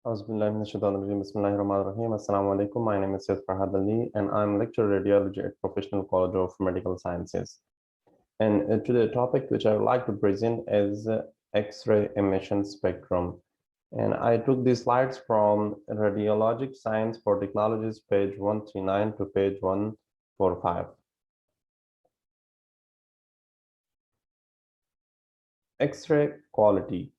Bismillahirrahmanirrahim. Assalamu alaikum. My name is Syed Farhad Ali and I'm lecturer radiology at Professional College of Medical Sciences. And today the topic which I would like to present is X-ray emission spectrum. And I took these slides from Radiologic Science for Technologies, page 139 to page 145. X-ray quality.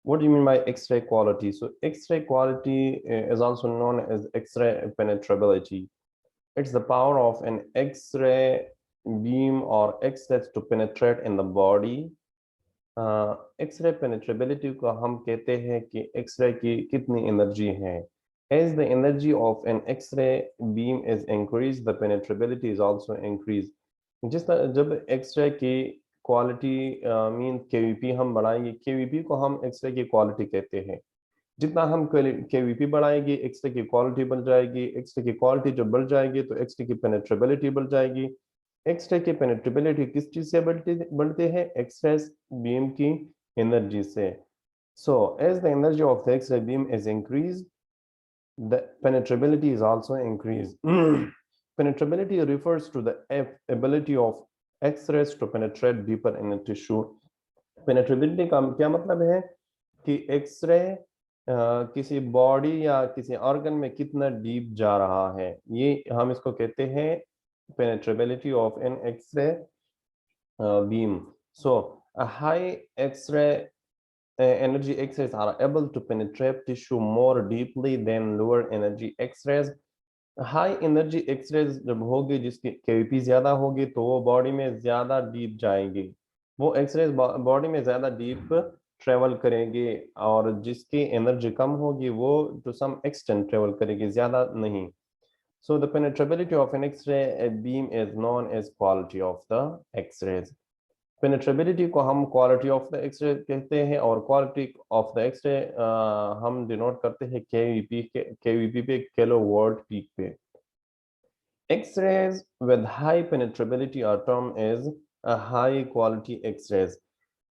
What do you mean by X-ray quality? So X-ray quality is also known as X-ray penetrability. It's the power of an X-ray beam or X-rays to penetrate in the body. X-ray penetrability को हम कहते हैं कि X-ray की कितनी energy है. As the energy of an X-ray beam is increased, the penetrability is also increased. जिस तरह जब X-ray की क्वालिटी मीन KVP हम बढ़ाएंगे, KVP को हम X-ray की क्वालिटी कहते हैं. जितना हम KVP बढ़ाएंगे, X-ray की क्वालिटी बढ़ जाएगी. X-ray की क्वालिटी जब बढ़ जाएगी तो X-ray की पेनेट्रेबिलिटी बढ़ जाएगी. X-ray की पेनेट्रेबिलिटी किस चीज से बढ़ते हैं? X-ray बीम की एनर्जी से. So as the energy of the X-ray beam is increased, the penetrability is also increased. Penetrability refers to the ability of X-rays to penetrate deeper in a tissue. Penetrability का क्या मतलब है कि X-ray किसी body या किसी organ में कितना डीप जा रहा है, ये हम इसको कहते हैं penetrability of an X-ray beam. So a high X-ray energy X-rays are able to penetrate tissue more deeply than lower energy X-rays. High energy X-rays जब होगी, जिसकी केवीपी ज्यादा होगी, तो वो बॉडी में ज्यादा डीप जाएंगी. वो एक्सरेज बॉडी में ज्यादा डीप ट्रेवल करेंगे, और जिसकी एनर्जी कम होगी वो टू सम एक्सटेंट ट्रेवल करेगी, ज्यादा नहीं. So the penetrability of an X-ray beam is known as quality of the X-rays. पेनेट्रेबिलिटी को हम क्वालिटी ऑफ द एक्सरे कहते हैं, और क्वालिटी ऑफ द एक्सरे हम डिनोट करते हैं केवीपी पे, किलोवाट पीक पे. X-rays with high penetrability are termed as a high quality X-rays.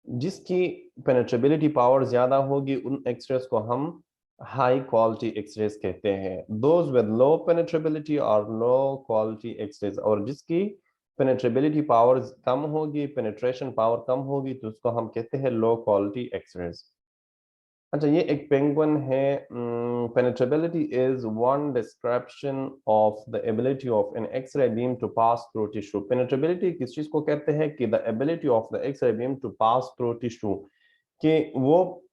जिसकी पेनेट्रेबिलिटी पावर ज्यादा होगी, उन एक्सरेज को हम हाई क्वालिटी एक्सरेज कहते हैं. दोज विद लो पेनेट्रेबिलिटी और लो क्वालिटी एक्सरेज, और जिसकी पेनेट्रेबिलिटी पावर कम होगी, पेनेट्रेशन पावर कम होगी, तो उसको हम कहते हैं लो क्वालिटी एक्सरेज. अच्छा, ये एक पेंगुइन है. Penetrability is one description of the ability of an X-ray beam to pass through tissue. Penetrability किस चीज को कहते हैं? कि the ability of the X-ray beam to pass through tissue, कि वो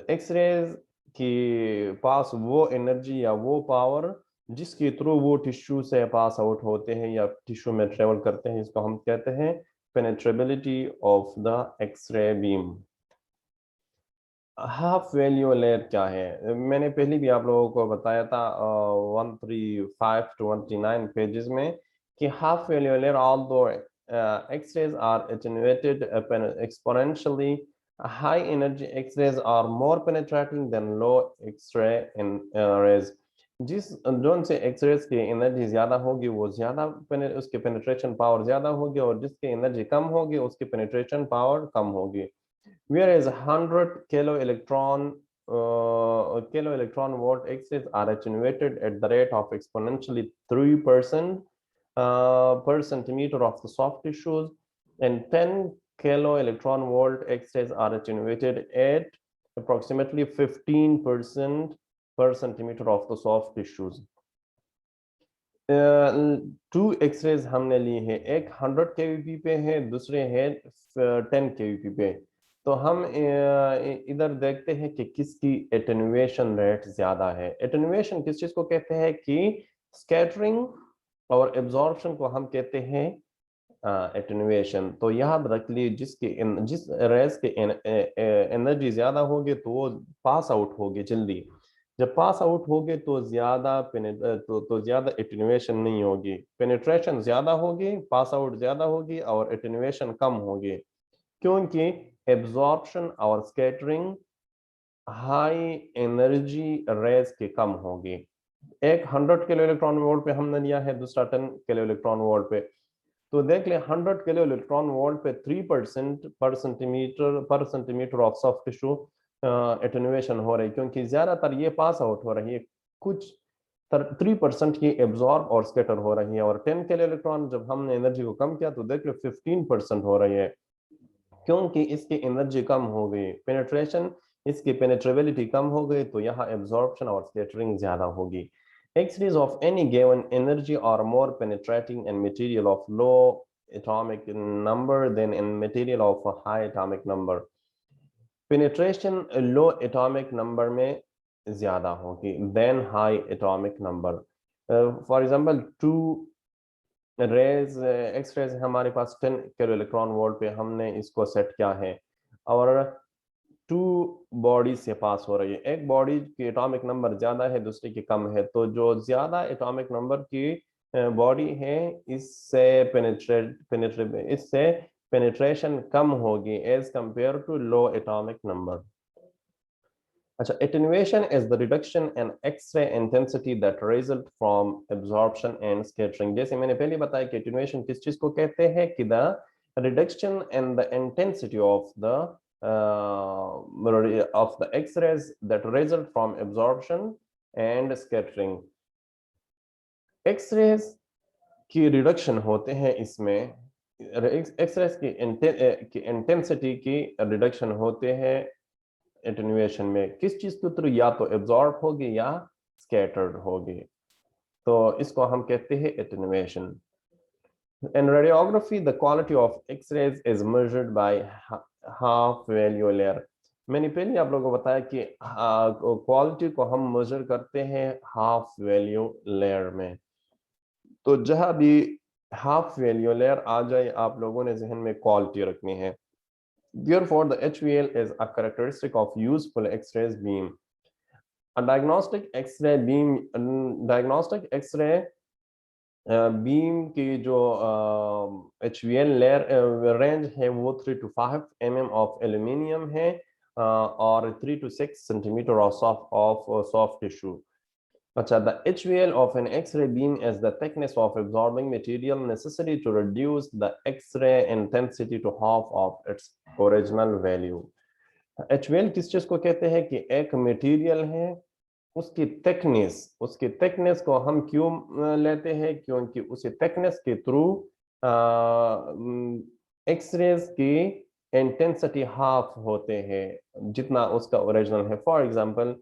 एक्सरेज के पास वो एनर्जी या वो पावर जिसके थ्रू वो टिश्यू से पास आउट होते हैं या टिश्यू में ट्रेवल करते हैं, इसको हम कहते हैं penetrability of the X-ray beam. Half value layer क्या है? मैंने पहले भी आप लोगों को बताया था 135 to 139 पेजेस में, कि half value layer, although X-rays are attenuated exponentially, high energy X-rays are more penetrating than low X-ray rays. जिस जोन से X-rays की एनर्जी ज्यादा होगी, वो ज्यादा उसके पेनिट्रेशन पावर ज्यादा होगी, और जिसकी एनर्जी कम होगी उसकी पेनिट्रेशन पावर कम होगी. Whereas 100 kilo electron volt X-rays are attenuated at the rate of exponentially 3% per centimeter of the soft tissues, and 10 kilo electron volt X-rays are attenuated at approximately 15% per centimeter of the soft tissues. Two X-rays हमने लिए हैं, एक 100 KVP पे है, दूसरे है 10 KVP पे. तो हम इधर देखते हैं कि किसकी एटेन्युएशन रेट ज्यादा है. एटेन्युएशन किस चीज को कहते हैं? कि स्कैटरिंग और एब्जॉर्प्शन को हम कहते हैं एटेन्युएशन. तो याद रख लिए, जिस रेस के एनर्जी ज्यादा होगी तो वो पास आउट होगी जल्दी. जब पास आउट होगे तो ज्यादा एटेन्युएशन नहीं होगी. पेनिट्रेशन ज्यादा होगी, पास आउट ज्यादा होगी, और एटेन्युएशन कम होगी, क्योंकि एब्जॉर्प्शन और स्कैटरिंग हाई एनर्जी रेज के कम होगी. एक 100 किलो इलेक्ट्रॉन वोल्ट पे हमने लिया है, दूसरा 10 किलो इलेक्ट्रॉन वोल्ट पे. तो देख ले, 100 किलो इलेक्ट्रॉन वोल्ट पे 3% पर centimetre of soft tissue attenuation हो रही है, क्योंकि ज्यादातर ये पास आउट हो रही है, कुछ 3% की एब्जॉर्ब और स्कैटर हो रही है, और 10 के इलेक्ट्रॉन जब हमने एनर्जी को कम किया तो देख लो 15% हो रही है, क्योंकि इसकी एनर्जी कम हो गई, पेनिट्रेशन, इसकी पेनिट्रेबिलिटी कम हो गई, तो यहाँ एब्जॉर्प्शन और स्कैटरिंग ज्यादा होगी। X-rays of any given energy are more penetrating in material of low atomic number than in material of a high atomic number. Penetration low atomic number में ज्यादा होगी than high atomic number. For example, two rays, X rays हमारे पास 10 kilo electron volt पे हमने इसको set किया है, और टू बॉडी से पास हो रही है, एक बॉडी की एटॉमिक नंबर ज्यादा है, दूसरी की कम है, तो जो ज्यादा एटॉमिक नंबर की बॉडी है इससे पेनिट्रेशन कम होगी as compare to low atomic number. अच्छा, attenuation is the reduction in X-ray intensity that result from absorption and scattering। जैसे मैंने पहले बताया कि attenuation किस चीज को कहते हैं, कि the reduction in the intensity of the X-rays that result from absorption and scattering। X-rays की रिडक्शन होते हैं इसमें, एक्सरेज की इंटेंसिटी की रिडक्शन होते हैं एटेन्यूएशन में, किस चीज के थ्रू, या तो एब्जॉर्ब होगी या स्कैटर्ड होगी, तो इसको हम कहते हैं attenuation. In radiography, the quality of X-rays is measured by half value layer। मैंने पहले आप लोगों को बताया कि क्वालिटी को हम मेजर करते हैं हाफ वैल्यू लेयर में, तो जहां भी हाफ वैल्यू लेयर आ जाए आप लोगों ने जहन में क्वालिटी रखनी है। Therefore, the HVL is a characteristic of useful X-rays beam। A diagnostic X-ray beam, diagnostic X-ray beam की जो HVL लेयर रेंज है वो 3 to 5 mm ऑफ एल्यूमिनियम है, और 3 to 6 centimetre of soft tissue. अच्छा, the HVL of an X-ray beam is the thickness of absorbing material necessary to reduce the X-ray intensity to half of its original value। HVL किस चीज को कहते हैं, कि एक मटेरियल है, उसकी थिकनेस को हम क्यों लेते हैं, क्योंकि उसी थिकनेस के थ्रू एक्सरेज की इंटेंसिटी हाफ होते हैं जितना उसका ओरिजिनल है। फॉर एग्जांपल,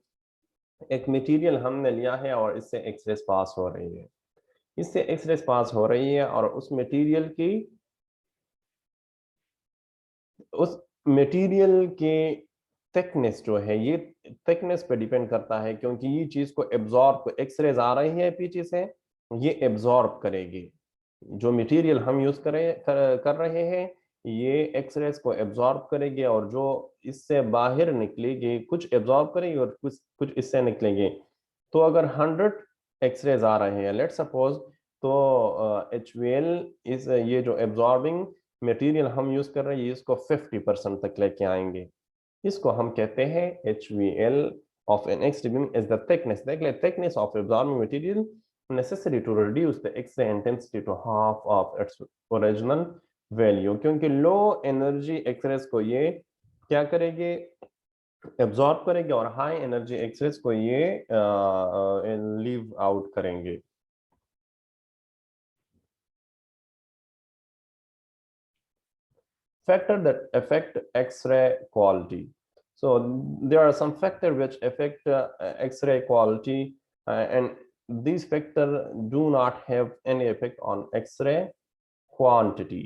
एक मटेरियल हमने लिया है और इससे एक्सरेज पास हो रही है, इससे एक्सरेज पास हो रही है, और उस मटेरियल की थिकनेस जो है, ये थिकनेस पे डिपेंड करता है, क्योंकि ये चीज को एब्जॉर्ब, एक्सरेज आ रही है पीछे से, ये एब्जॉर्ब करेगी, जो मटेरियल हम यूज कर रहे हैं ये एक्सरेज को एब्जॉर्ब करेगी, और जो इससे बाहर निकलेगी कुछ एब्जॉर्ब करेगी और कुछ कुछ इससे निकलेगी। तो अगर 100 एक्सरेज आ रहे हैं लेट सपोज, तो HVL इस ये जो एब्जॉर्बिंग मटेरियल हम यूज कर रहे हैं इसको 50% तक लेके आएंगे, इसको हम कहते हैं HVL of an X-ray beam is the thickness, देख ले, thickness of absorbing material necessary to reduce the X-ray intensity to half of its original value। क्योंकि लो एनर्जी एक्सरेज को ये क्या करेगी, एब्जॉर्ब करेंगे, और हाई एनर्जी एक्सरेज को ये लीव आउट करेंगे। Factor that affect X-ray quality। So there are some factors which affect X-ray quality, and these factors do not have any effect on X-ray quantity।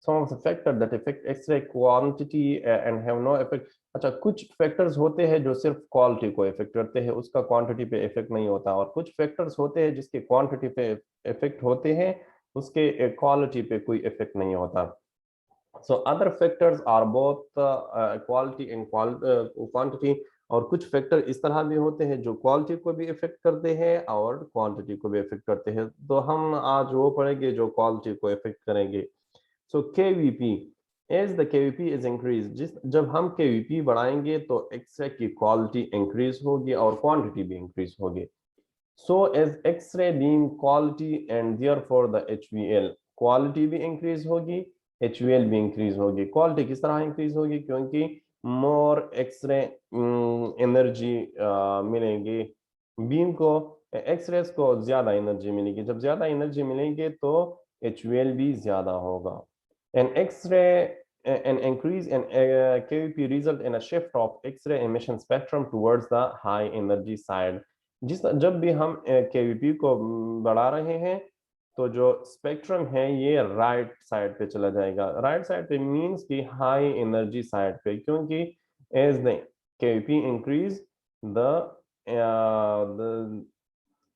Some of the factors that affect X-ray quantity and have no effect। अच्छा, कुछ factors होते हैं जो सिर्फ quality को effect करते हैं, उसका क्वांटिटी पे इफेक्ट नहीं होता, और कुछ फैक्टर्स होते हैं जिसके क्वांटिटी पे इफेक्ट होते हैं, उसके क्वालिटी पे कोई इफेक्ट नहीं होता। So other factors are both quality and quantity। और कुछ फैक्टर इस तरह भी होते हैं जो क्वालिटी को भी इफेक्ट करते हैं और क्वांटिटी को भी इफेक्ट करते हैं, तो हम आज वो पढ़ेंगे जो क्वालिटी को इफेक्ट करेंगे। So KVP, as the KVP is increased, जब हम KVP बढ़ाएंगे तो एक्सरे की क्वालिटी इंक्रीज होगी और क्वांटिटी भी इंक्रीज होगी। So as X-ray beam quality and therefore the HVL quality भी इंक्रीज होगी HVL भी इंक्रीज होगी। क्वालिटी किस तरह इंक्रीज होगी? क्योंकि मोर एक्सरे एनर्जी मिलेंगी बीम को, एक्सरेज को ज्यादा एनर्जी मिलेगी। जब ज्यादा एनर्जी मिलेंगे तो HVL भी ज्यादा होगा। An X-ray an increase in KVP result in a shift of X-ray emission spectrum towards the high energy side। जब भी हम KVP को बढ़ा रहे हैं तो जो स्पेक्ट्रम है ये राइट साइड पे चला जाएगा। राइट साइड पे मींस कि हाई एनर्जी साइड पे, क्योंकि as the KVP increase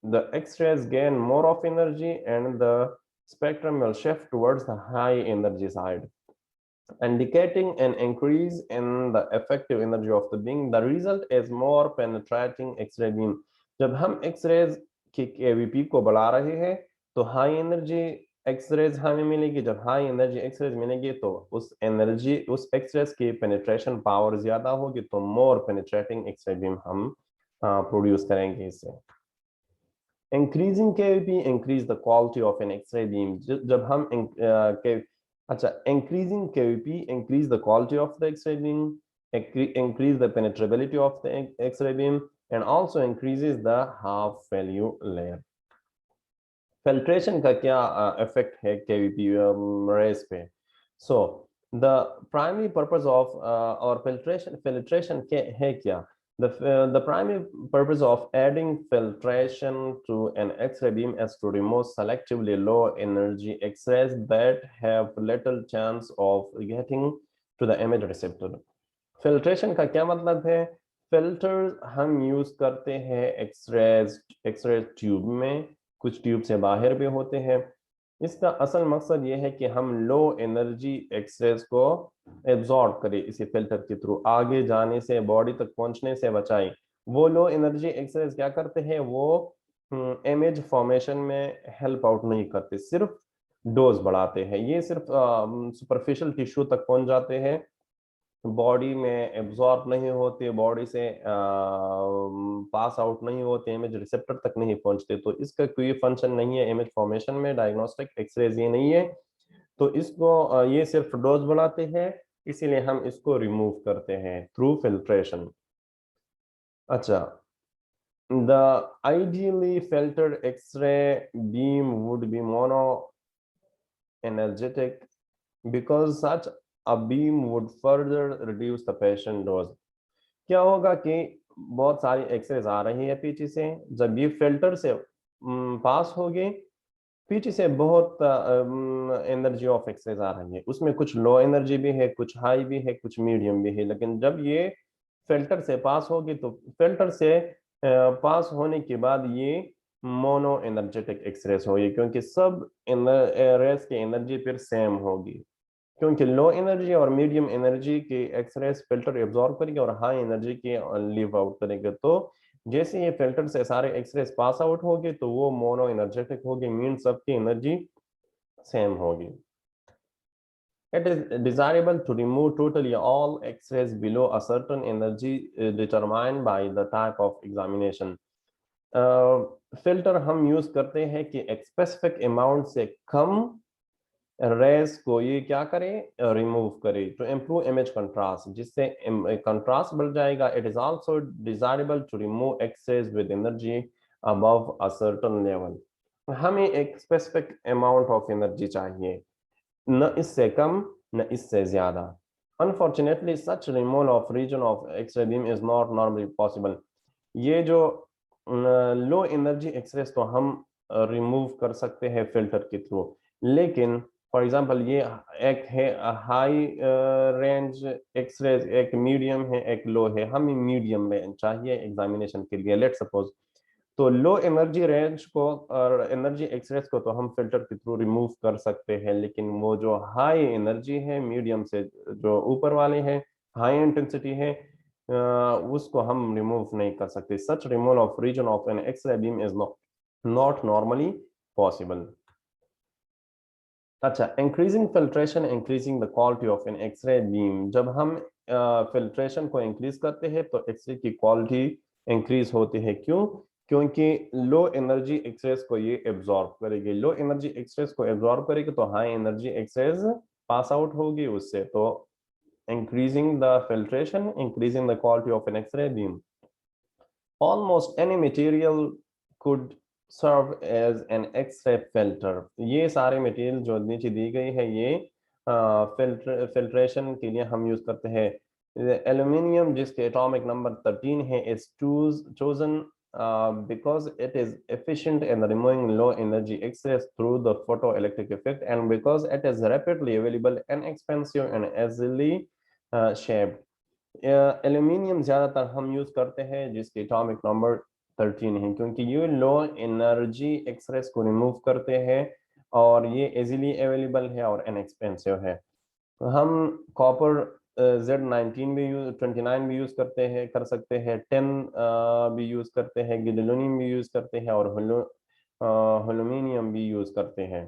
the X-rays gain more of energy and the spectrum will shift towards the high energy side, indicating an increase in the effective energy of the beam. The result is more penetrating X-ray beam। जब हम X-rays की KVP को बढ़ा रहे हैं तो high energy X-rays हमें मिलेगी। जब हाई एनर्जी एक्सरेज मिलेगी तो उस एक्सरेज की पेनिट्रेशन पावर ज्यादा होगी, तो मोर पेनिट्रेटिंग एक्सरे बीम हम प्रोड्यूस करेंगे इससे। Increasing KVP increase the quality of an X-ray beam. जब हम increasing KVP increase the quality of the X-ray beam, increase the penetrability of the X-ray beam, and also increases the half value layer। Filtration का क्या effect है KVP race पे? So the primary purpose of और filtration के है क्या? The primary purpose of adding filtration to an X-ray beam is to remove selectively low energy X-rays that have little chance of getting to the image receptor। Filtration का क्या मतलब है? Filter हम use करते हैं एक्सरे ट्यूब में, कुछ tube से बाहर भी होते हैं। इसका असल मकसद ये है कि हम लो एनर्जी एक्सरेज को एब्जॉर्ब करें, इसी फिल्टर के थ्रू आगे जाने से, बॉडी तक पहुंचने से बचाएं। वो लो एनर्जी एक्सरेज क्या करते हैं? वो इमेज फॉर्मेशन में हेल्प आउट नहीं करते, सिर्फ डोज बढ़ाते हैं। ये सिर्फ सुपरफिशियल टिश्यू तक पहुंच जाते हैं, बॉडी में एब्जॉर्ब नहीं होते, बॉडी से पास आउट नहीं होते, इमेज रिसेप्टर तक नहीं पहुंचते। तो इसका कोई फंक्शन नहीं है इमेज फॉर्मेशन में। डायग्नोस्टिक एक्सरेज ये नहीं है, तो इसको ये सिर्फ डोज बढ़ाते हैं, इसीलिए हम इसको रिमूव करते हैं थ्रू फिल्ट्रेशन। अच्छा, the ideally filtered X-ray beam would be mono energetic because such a beam would further reduce the patient dose। क्या होगा कि बहुत सारी एक्सरेज आ रही है पीछे से, जब ये फिल्टर से पास होगी, पीछे से बहुत एनर्जी ऑफ एक्सरेज आ रही है, उसमें कुछ लो एनर्जी भी है, कुछ हाई भी है, कुछ मीडियम भी है। लेकिन जब ये फिल्टर से पास होगी तो फिल्टर से पास होने के बाद ये मोनो एनर्जेटिक एक्सरेज होगी, क्योंकि सब रेस की एनर्जी फिर सेम होगी। क्योंकि लो एनर्जी और मीडियम एनर्जी के एक्सरेज फिल्टर एब्जॉर्ब करेंगे और हाई एनर्जी के लीव आउट करेंगे। तो जैसे ये फिल्टर से सारे एक्सरेज पास आउट होंगे तो वो मोनो एनर्जेटिक होगी, मीन सबकी एनर्जी सेम होगी। It is desirable to remove totally all X-rays below a certain energy determined by the type of examination। Filter हम यूज करते हैं कि एक स्पेसिफिक अमाउंट से कम रेस को ये क्या करें? रिमूव करें टू इम्प्रूव इमेज कंट्रास्ट, जिससे कंट्रास्ट बढ़ जाएगा। It is also desirable to remove X-rays with energy above a certain level. हमें एक स्पेसिफिक अमाउंट ऑफ एनर्जी चाहिए, न इससे कम न इससे ज्यादा। Unfortunately such removal of region of X-ray beam is not normally possible. ये जो लो एनर्जी एक्सरेज तो हम रिमूव कर सकते हैं फिल्टर के थ्रू, लेकिन फॉर एग्जांपल ये एक है हाई रेंज एक्सरेज, एक मीडियम है, एक लो है। हमें मीडियम रेंज चाहिए एग्जामिनेशन के लिए, लेट सपोज। तो लो एनर्जी रेंज को और एनर्जी एक्सरेज को तो हम फिल्टर के थ्रू रिमूव कर सकते हैं, लेकिन वो जो हाई एनर्जी है, मीडियम से जो ऊपर वाले हैं, हाई इंटेंसिटी है, उसको हम रिमूव नहीं कर सकते। Such removal of region of an X-ray beam is not normally possible. अच्छा, increasing filtration increasing the quality of an X-ray beam. जब हम फिल्ट्रेशन को इंक्रीज करते हैं तो एक्सरे की क्वालिटी इंक्रीज होती है। क्यों? क्योंकि लो एनर्जी एक्सरेज को ये एब्जॉर्ब करेगी। लो एनर्जी एक्सरेज को एब्जॉर्ब करेगी तो high energy X-rays pass out होगी उससे, तो increasing the filtration, increasing the quality of an X-ray beam. Almost any material could serve as an X-ray filter. ये सारे मटेरियल जो नीचे दी गई है ये फिल्ट्रेशन के लिए हम यूज करते हैं. एल्यूमिनियम जिसके एटॉमिक नंबर 13 है is chosen because it is efficient in removing low energy X-rays through the photoelectric effect, and because it is rapidly available, inexpensive and easily shaped. Aluminium ज्यादातर हम use करते हैं जिसके atomic number 13 है, क्योंकि ये low energy X-rays को remove करते हैं और ये इजीली अवेलेबल है और इनएक्सपेंसिव है. हम कॉपर Z19 भी यूज 29 भी यूज करते हैं, कर सकते हैं, 10 भी यूज करते हैं, गिडोनियम भी यूज करते हैं और होलोमिनियम भी यूज करते हैं.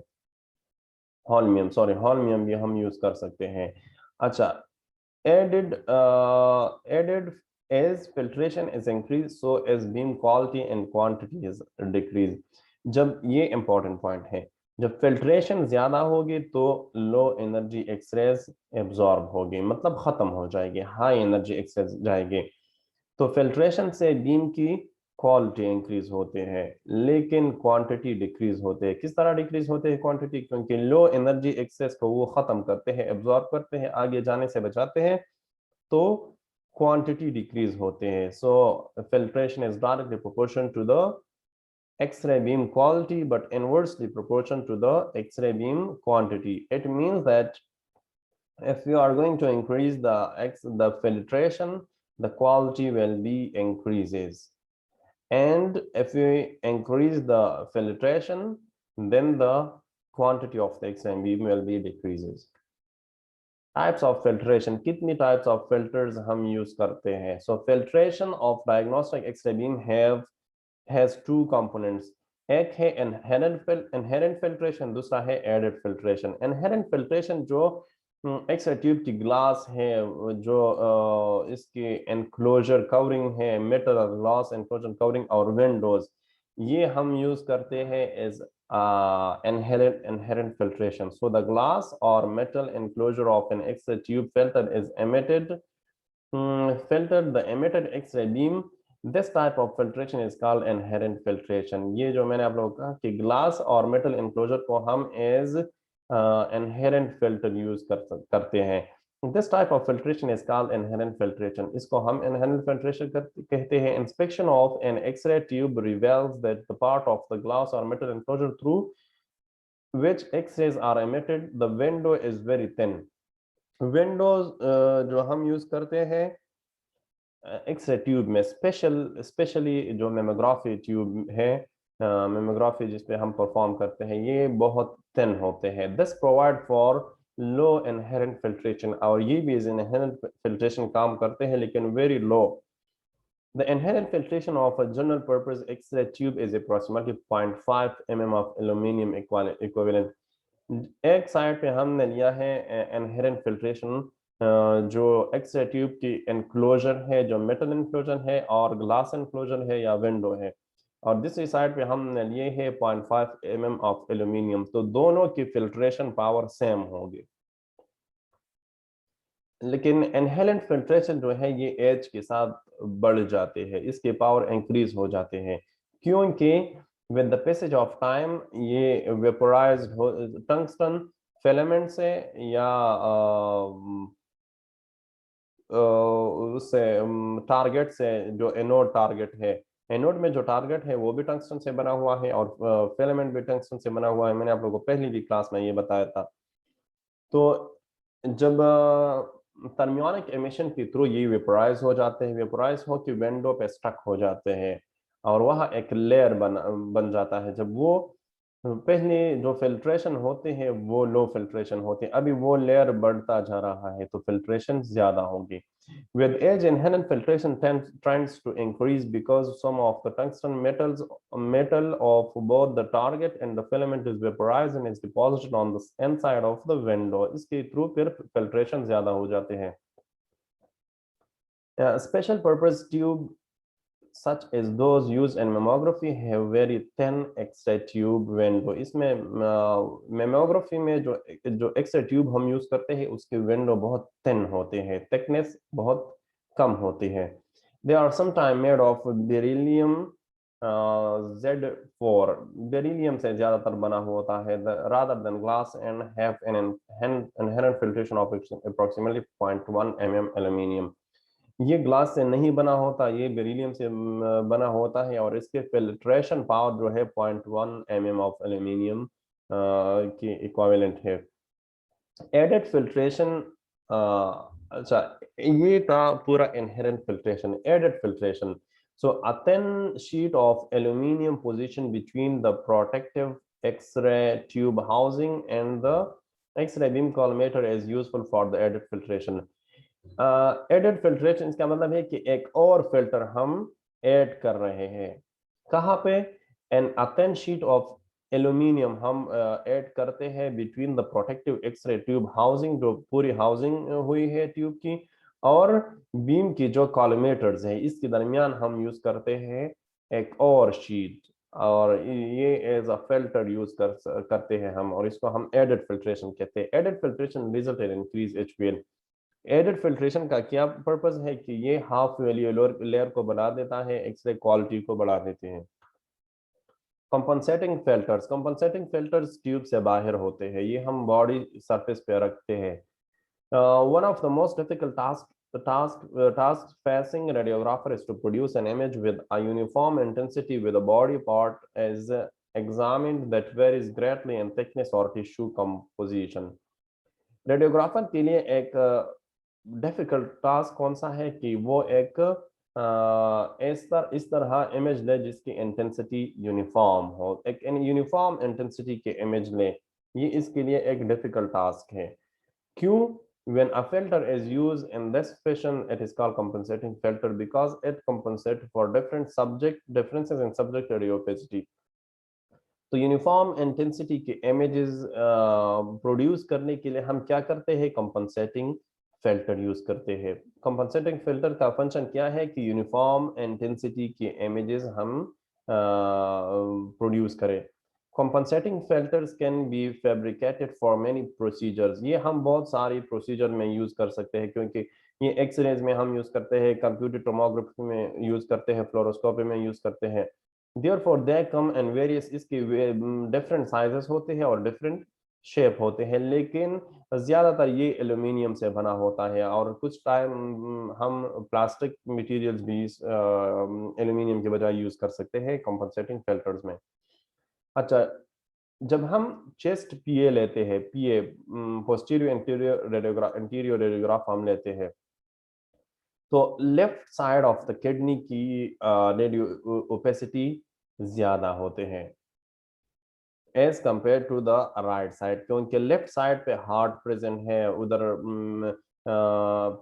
होलमियम भी हम यूज कर सकते हैं. अच्छा, added as filtration is increased, so as beam quality and quantity is decreased. जब ये important point है, जब filtration ज्यादा होगी तो low energy X-rays absorb होगी, मतलब खत्म हो जाएगी, high energy X-rays जाएगी. तो filtration से beam की क्वालिटी इंक्रीज होते हैं लेकिन क्वांटिटी डिक्रीज होते हैं. किस तरह डिक्रीज होते हैं क्वांटिटी? क्योंकि लो एनर्जी एक्सेस को वो खत्म करते हैं, एब्जॉर्ब करते हैं, आगे जाने से बचाते हैं, तो क्वांटिटी डिक्रीज होते हैं. So filtration is directly proportional to the X-ray beam quality but inversely proportional to the X-ray beam quantity. It means that if you are going to increase the filtration, the quality will be increases. And if we increase the filtration, then the quantity of the X-ray beam will be decreases. Types of filtration, कितनी types of filters हम use करते हैं? So filtration of diagnostic X-ray beam has two components. एक है inherent filtration, दूसरा है added filtration. Inherent filtration जो x-ray tube की ग्लास है, जो इसके एनक्लोजर कवरिंग है, मेटल ग्लास एनक्लोजर कवरिंग और विंडोज, ये हम यूज करते हैं as inherent filtration. So the glass or metal enclosure of an X-ray tube filter is filtered the emitted X-ray beam. This type of filtration is called inherent filtration. ये जो मैंने आप लोगों को कहा कि ग्लास और मेटल एनक्लोजर को हम एज inherent filter यूज करते हैं. This type of filtration is called inherent filtration. इसको हम inherent filtration कहते हैं. Inspection of an X-ray tube reveals that the part of the glass or metal enclosure through which X-rays are emitted, the window is very thin. Windows जो हम use करते हैं x ray tube में, specially जो mammography tube है, mammography जिस पे हम परफॉर्म करते हैं, ये बहुत थिन होते हैं. This provide for low inherent filtration, और ये भी इनहेरेंट फिल्ट्रेशन काम करते हैं लेकिन very low. The inherent filtration of a general purpose X-ray tube is approximately 0.5 mm of aluminum equivalent. एक साइड पे हमने लिया है inherent filtration जो एक्स-रे ट्यूब की एनक्लोजर है, जो मेटल एनक्लोजर है और ग्लास एनक्लोजर है या विंडो है, और दूसरी साइड पे हमने लिए है 0.5 mm ऑफ एल्यूमिनियम. तो दोनों की फिल्ट्रेशन पावर सेम होगी, लेकिन इनहेरेंट फिल्ट्रेशन जो है ये एज के साथ बढ़ जाते हैं, इसके पावर इंक्रीज हो जाते हैं, क्योंकि with the passage of time ये वेपोराइज्ड हो टंगस्टन फिलामेंट से या उससे टारगेट से, जो एनोड टारगेट है, एनोड में जो टारगेट है वो भी टंगस्टन से बना हुआ है और फिलामेंट भी टंगस्टन से बना हुआ है. मैंने आप लोगों को पहली भी क्लास में ये बताया था. तो जब थर्मियोनिक एमिशन के थ्रू ये वेपोराइज हो जाते हैं, वेपोराइज हो के विंडो पे स्टक हो जाते हैं और वह एक लेयर बन जाता है. जब वो पहले जो फिल्ट्रेशन होते हैं वो लो फिल्ट्रेशन होते हैं, अभी वो लेयर बढ़ता जा रहा है तो फिल्ट्रेशन ज्यादा होगी. With age, inherent filtration tends to increase because some of the tungsten metal of both the target and the filament is vaporized and is deposited on the inside of the window. इसके through फिर filtration ज्यादा हो जाते हैं. Special purpose tube such as those used in mammography have very thin X-ray tube window. इसमें mammography में जो x ray tube हम यूज करते हैं उसके विंडो बहुत थिन होते हैं, थिकनेस बहुत कम होती है. They are sometimes made of beryllium Z4. Beryllium से ज्यादातर बना होता है, rather than glass, and have an inherent filtration of approximately 0.1 mm aluminium. ये ग्लास से नहीं बना होता, ये बेरिलियम से बना होता है और इसके फिल्ट्रेशन पावर जो है 0.1 mm ऑफ एल्यूमिनियम की इक्विवेलेंट है. एडेड फिल्ट्रेशन, अच्छा ये था पूरा inherent filtration. Added filtration, so a thin sheet of aluminum position between the protective X-ray tube housing and the X-ray beam collimator is useful for the added filtration. Added filtration इसका मतलब है कि एक और फिल्टर हम add कर रहे हैं. कहाँ पे? An thin sheet of aluminium हम ऐड करते हैं between the protective X-ray tube housing, जो पूरी हाउसिंग हुई है ट्यूब की, और बीम की जो कॉलिमेटर्स है इसके दरमियान हम यूज करते हैं एक और शीट, और ये एज अ फिल्टर यूज करते हैं हम, और इसको हम एडेड फिल्ट्रेशन कहते हैं. Added filtration result in increase HPL. Added filtration का क्या पर्पस है कि ये हाफ वैल्यू लेयर को बढ़ा देता है, एक्सरे क्वालिटी को बढ़ा देते हैं. कंपनसेटिंग फिल्टर्स ट्यूब से बाहर होते हैं, ये हम बॉडी सरफेस पे रखते हैं. One of the most difficult task facing radiographer is to produce an image with a uniform intensity with a body part as examined that varies greatly in thickness or tissue composition. Radiographer के लिए एक difficult task कौन सा है कि वो एक इस तरह इमेज ले जिसकी इंटेंसिटी यूनिफॉर्म हो, एक यूनिफॉर्म इंटेंसिटी के इमेज ले. ये इसके लिए एक डिफिकल्ट टास्क है. क्यों? When a filter is used in this fashion, it is called compensating filter because it compensates for differences in subject radio opacity. तो यूनिफॉर्म इंटेंसिटी के इमेजेस प्रोड्यूस करने के लिए हम क्या करते हैं? कंपनसेटिंग फिल्टर यूज करते हैं. कंपनसेटिंग फिल्टर का फंक्शन क्या है कि यूनिफॉर्म इंटेंसिटी के इमेजेस हम प्रोड्यूस करें. Compensating filters can be fabricated for many procedures. ये हम बहुत सारी प्रोसीजर में यूज कर सकते हैं, क्योंकि ये एक्सरेज में हम यूज करते हैं, कंप्यूटर टोमोग्राफी में यूज करते हैं, फ्लोरोस्कोपी में यूज करते हैं. Therefore, they come in various, इसके डिफरेंट साइजेस होते हैं और डिफरेंट शेप होते हैं, लेकिन ज्यादातर ये एल्यूमिनियम से बना होता है, और कुछ टाइम हम प्लास्टिक मटेरियल्स भी एल्यूमिनियम के बजाय यूज कर सकते हैं कंपनसेटिंग फिल्टर्स में. अच्छा, जब हम चेस्ट पीए लेते हैं, पीए पोस्टीरियर इंटीरियर रेडियोग्राफ हम लेते हैं, तो left side of the kidney की रेडियो ओपेसिटी ज्यादा होते हैं as compare to the right side, क्योंकि लेफ्ट साइड पे हार्ट प्रेजेंट है, उधर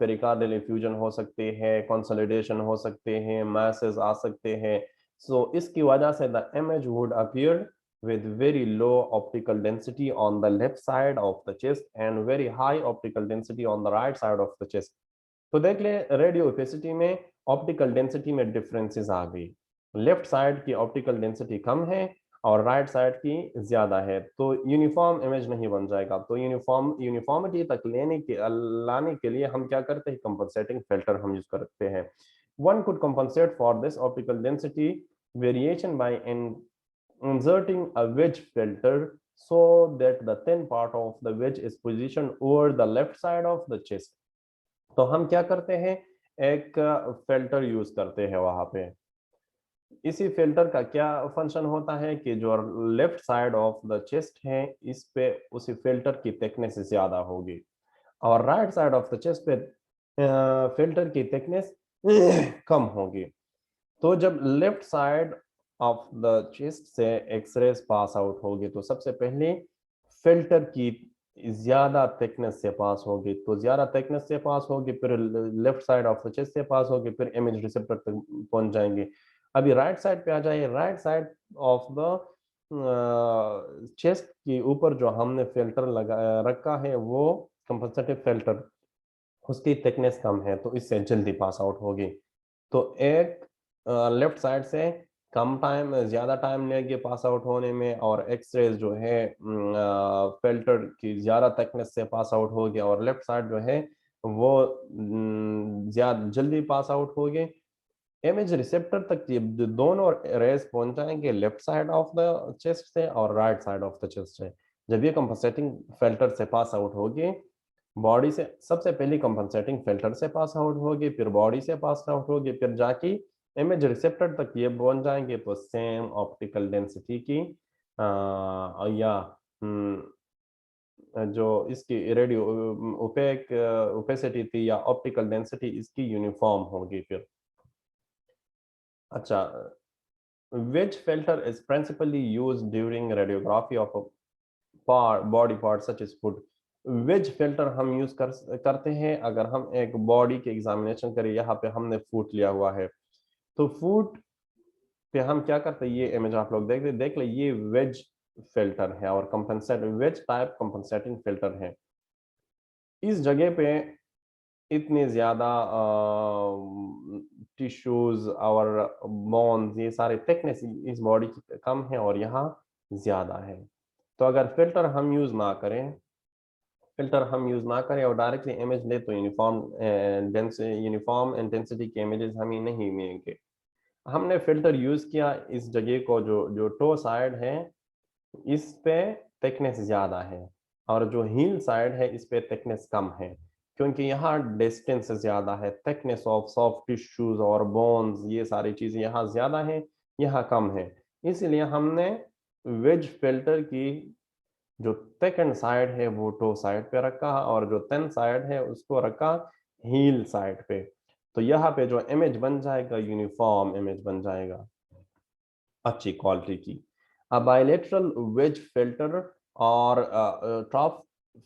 पेरिकार्डियल इफ्यूजन हो सकते हैं, कंसोलिडेशन हो सकते हैं, मैसेज आ सकते हैं. सो इसकी वजह से the image would appear with very low optical density on the left side of the chest and very high optical density on the right side of the chest. तो देख ले रेडियो ओपेसिटी में optical density में differences आ गई. Left side की optical density कम है और right side की ज्यादा है, तो यूनिफॉर्म इमेज नहीं बन जाएगा. तो यूनिफॉर्मिटी तक लाने के लिए हम क्या करते हैं? कंपनसेटिंग फिल्टर हम यूज करते हैं. One could compensate for this optical density variation by inserting a wedge filter so that the thin part of the wedge is positioned over the left side of the chest. तो हम क्या करते हैं? एक filter use करते हैं वहां पे. इसी फिल्टर का क्या फंक्शन होता है कि जो left side of the chest है इस पे उसी फिल्टर की थिकनेस ज्यादा होगी, और right side of the chest पे फिल्टर की थिकनेस कम होगी. तो जब left side of the chest से एक्सरेज पास आउट होगी तो सबसे पहले फिल्टर की ज्यादा थिकनेस से पास होगी, तो ज्यादा थिकनेस से पास होगी, फिर left side of the chest से पास होगी, फिर इमेज रिसेप्टर तक पहुंच जाएंगे. अभी राइट साइड पे आ जाइए. Right side of the chest के ऊपर जो हमने फिल्टर लगा रखा है वो कंपनसेटिव फिल्टर, उसकी थिकनेस कम है तो इससे जल्दी पास आउट होगी. तो एक लेफ्ट साइड से कम टाइम, ज्यादा टाइम लेंगे पास आउट होने में, और एक्सरेज जो है फिल्टर की ज्यादा थिकनेस से पास आउट हो गया, और लेफ्ट साइड जो है वो ज्यादा जल्दी पास आउट हो गए। इमेज रिसेप्टर तक ये दोनों रेज पहुंच जाएंगे left side of the chest से और right side of the chest से। जब ये कंपनसेटिंग फिल्टर से पास आउट होगी, बॉडी से सबसे पहले कंपनसेटिंग फिल्टर से पास आउट होगी, फिर बॉडी से पास आउट होगी, फिर जाके इमेज रिसेप्टर तक ये पहुंच जाएंगे, तो सेम ऑप्टिकल डेंसिटी की या जो इसकी रेडियो ओपेसिटी थी या ऑप्टिकल डेंसिटी इसकी यूनिफॉर्म होगी फिर। अच्छा, which filter is principally used during radiography of a body part such as foot? which filter हम यूज करते हैं अगर हम एक बॉडी के एग्जामिनेशन करें, यहाँ पे हमने फुट लिया हुआ है, तो फुट पे हम क्या करते हैं, ये इमेज आप लोग देख ले, ये वेज फिल्टर है और compensate wedge type compensating filter है। इस जगह पे इतने ज्यादा टिश्यूज और बोन्स, ये सारे थिकनेस इस बॉडी की कम है और यहाँ ज्यादा है। तो अगर फिल्टर हम यूज ना करें और डायरेक्टली इमेज ले, तो यूनिफॉर्म इंटेंसिटी के इमेजेस हमें नहीं मिलेंगे। हमने फिल्टर यूज किया इस जगह को, जो जो टो साइड है इस पे थिकनेस ज्यादा है, और जो हील साइड है इस पे थिकनेस कम है, क्योंकि यहाँ डिस्टेंस ज्यादा है, थिकनेस ऑफ सॉफ्ट टिश्यूज और बोन्स ये सारी चीजें यहाँ ज्यादा है, यहाँ कम है। इसलिए हमने वेज फिल्टर की जो थिकन साइड है वो टो साइड पे रखा, और जो थिन साइड है उसको रखा हील साइड पे। तो यहाँ पे जो इमेज बन जाएगा यूनिफॉर्म इमेज बन जाएगा अच्छी क्वालिटी की। A bilateral wedge filter or trough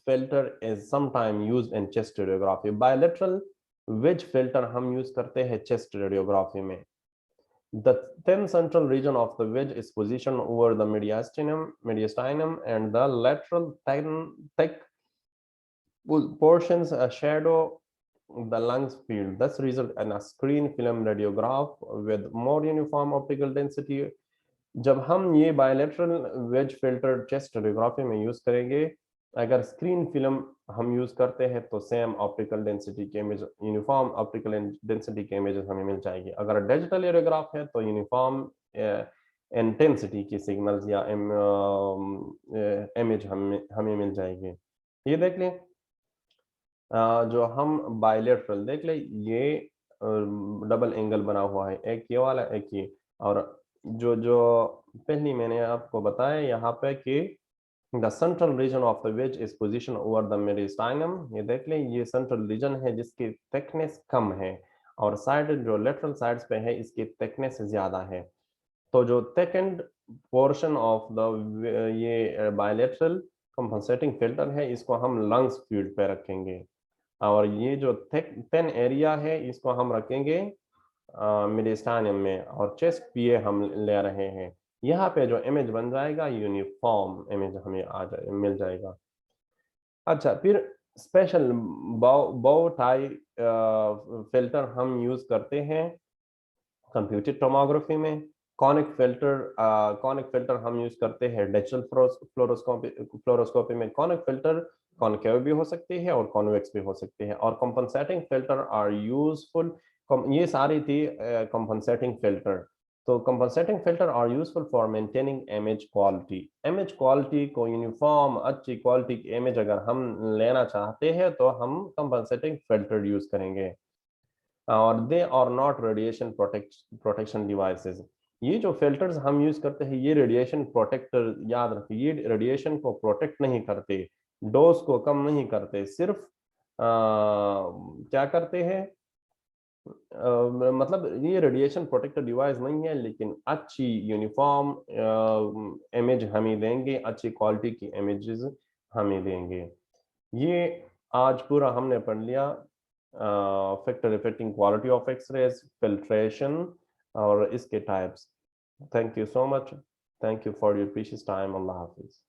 filter is sometimes used in chest radiography. Bilateral wedge filter हम यूज करते हैं chest radiography में। The thin central region of the wedge is positioned over the mediastinum, and the lateral thick portions shadow the lungs field. Thus result in a screen film radiograph with more uniform optical density. जब हम ये bilateral wedge filter chest radiography में use करेंगे, अगर screen film हम use करते हैं तो सेम ऑप्टिकल डेंसिटी के इमेज, यूनिफॉर्म ऑप्टिकल डेंसिटी के इमेजेस हमें मिल जाएगी। अगर डिजिटल रेडियोग्राफ है तो यूनिफॉर्म इंटेंसिटी की सिग्नल्स या इमेज हमें मिल जाएगी। ये देख लें, जो हम बायलैटरल देख ले, ये डबल एंगल बना हुआ है, एक ये वाला एक ये, और जो जो पहले मैंने आपको बताया यहाँ पे कि the central region of the wedge is position over the mediastinum. ये देख लें, ये सेंट्रल रीजन है जिसकी थिकनेस कम है, और साइड जो लेटरल साइड्स पे है इसकी थिकनेस ज्यादा है। तो जो सेकंड पोर्शन ऑफ द ये बायलैटरल कंपनसेटिंग फिल्टर है, इसको हम लंग्स फील्ड पे रखेंगे, और ये जो थिन एरिया है इसको हम रखेंगे मेडिस्टानियम में, और चेस्ट पीए हम ले रहे हैं। यहाँ पे जो इमेज बन जाएगा यूनिफॉर्म इमेज हमें मिल जाएगा। अच्छा, फिर स्पेशल बो टाई फिल्टर हम यूज करते हैं कंप्यूटेड टोमोग्राफी में। कॉनिक फिल्टर हम यूज करते हैं डिजिटल फ्लोरोस्कोपी में। कॉनिक फिल्टर कॉनकेव भी हो सकती है और कॉन्वेक्स भी हो सकती है, और कंपनसेटिंग फिल्टर आर यूजफुल। ये सारी थी कंपनसेटिंग फिल्टर। तो compensating filter are useful for maintaining image quality. Image quality को यूनिफॉर्म अच्छी क्वालिटी की इमेज अगर हम लेना चाहते हैं तो हम कंपनसेटिंग फिल्टर यूज करेंगे, और they are not radiation protection devices. ये जो फिल्टर्स हम यूज करते हैं ये रेडिएशन प्रोटेक्टर, याद रखिए, ये रेडिएशन को प्रोटेक्ट नहीं करते, डोज को कम नहीं करते, सिर्फ क्या करते हैं, मतलब ये रेडिएशन प्रोटेक्टर डिवाइस नहीं है, लेकिन अच्छी यूनिफॉर्म इमेज हमें देंगे, अच्छी क्वालिटी की इमेजेस हमें देंगे। ये आज पूरा हमने पढ़ लिया, factor affecting quality of x rays, filtration और इसके types. Thank you so much, thank you for your precious time. अल्लाह हाफिज।